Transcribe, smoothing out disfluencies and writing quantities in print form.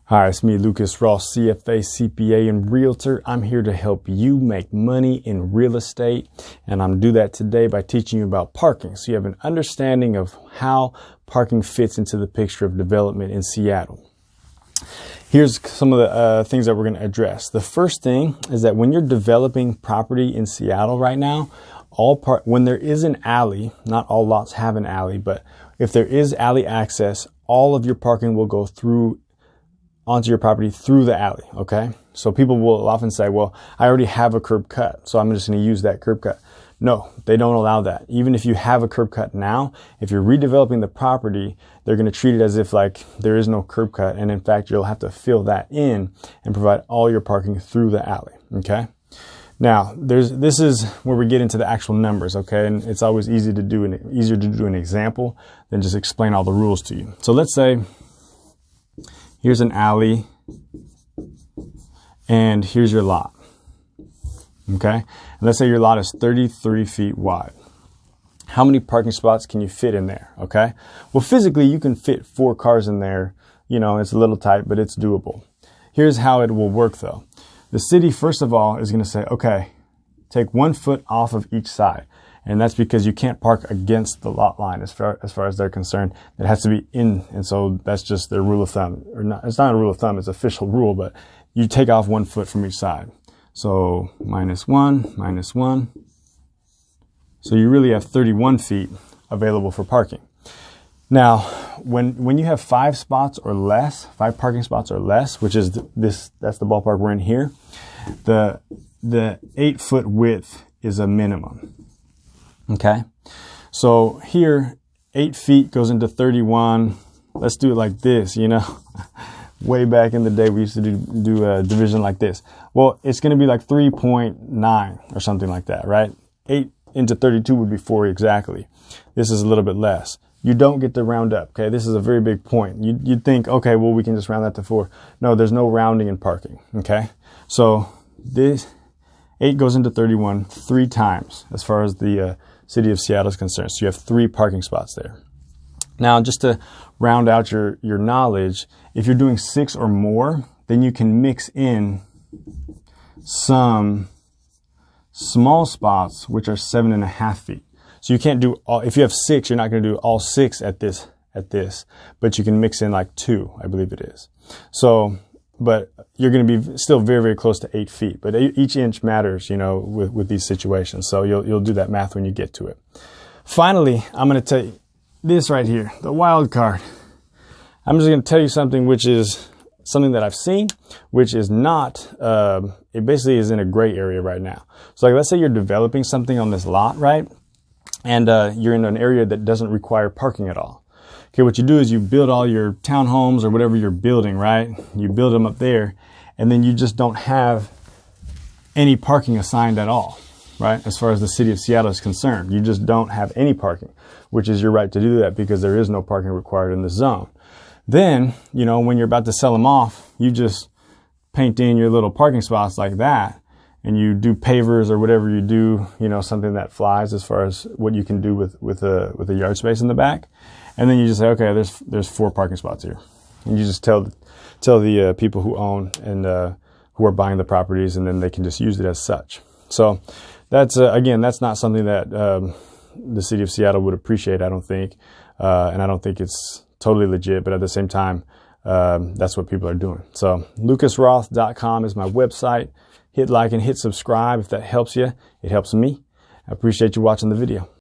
Hi, it's me, Lucas Roth, CFA, CPA, and Realtor. I'm here to help you make money in real estate, and I'm do that today by teaching you about parking, so you have an understanding of how parking fits into the picture of development in Seattle. Here's some of the things that we're going to address. The first thing is that when you're developing property in Seattle right now, when there is an alley, not all lots have an alley, but if there is alley access, all of your parking will go onto your property through the alley, okay? So people will often say, well, I already have a curb cut, so I'm just going to use that curb cut. No, they don't allow that. Even if you have a curb cut now, if you're redeveloping the property, they're going to treat it as if like there is no curb cut. And in fact, you'll have to fill that in and provide all your parking through the alley, okay? Now, this is where we get into the actual numbers, okay? And it's always easier to do an example than just explain all the rules to you. So let's say here's an alley, and here's your lot, okay? And let's say your lot is 33 feet wide. How many parking spots can you fit in there, okay? Well, physically, you can fit 4 cars in there. You know, it's a little tight, but it's doable. Here's how it will work, though. The city, first of all, is going to say, okay, take 1 foot off of each side. And that's because you can't park against the lot line as far as they're concerned. It has to be in, and so that's just their rule of thumb. Or not, it's not a rule of thumb, it's an official rule, but you take off 1 foot from each side. So -1, -1. So you really have 31 feet available for parking. Now, when you have 5 spots or less, 5 parking spots or less, which is that's the ballpark we're in here, the 8 foot width is a minimum. Okay, so here 8 feet goes into 31. Let's do it like this, you know. Way back in the day, we used to do a division like this. Well, it's going to be like 3.9 or something like that, right? 8 into 32 would be 4 exactly. This is a little bit less. You don't get to round up, okay? This is a very big point. You'd think, okay, well, we can just round that to 4. No, there's no rounding in parking, okay? So this 8 goes into 31 3 times as far as the city of Seattle is concerned. So you have 3 parking spots there. Now, just to round out your knowledge, if you're doing 6 or more, then you can mix in some small spots, which are 7.5 feet. So you can't do all, if you have 6, you're not going to do all 6 at this, but you can mix in like 2, I believe it is. So, but you're going to be still very, very close to 8 feet. But each inch matters, you know, with these situations. So you'll do that math when you get to it. Finally, I'm going to tell you this right here, the wild card. I'm just going to tell you something which is something that I've seen, which is not, it basically is in a gray area right now. So like, let's say you're developing something on this lot, right? And you're in an area that doesn't require parking at all. Okay, what you do is you build all your townhomes or whatever you're building, right? You build them up there, and then you just don't have any parking assigned at all, right? As far as the city of Seattle is concerned, you just don't have any parking, which is your right to do that because there is no parking required in the zone. Then, you know, when you're about to sell them off, you just paint in your little parking spots like that, and you do pavers or whatever you do, you know, something that flies as far as what you can do with a yard space in the back. And then you just say, okay, there's 4 parking spots here. And you just tell the people who own and who are buying the properties, and then they can just use it as such. So that's, again, that's not something that the city of Seattle would appreciate, I don't think. And I don't think it's totally legit, but at the same time, that's what people are doing. So lucasroth.com is my website. Hit like and hit subscribe if that helps you. It helps me. I appreciate you watching the video.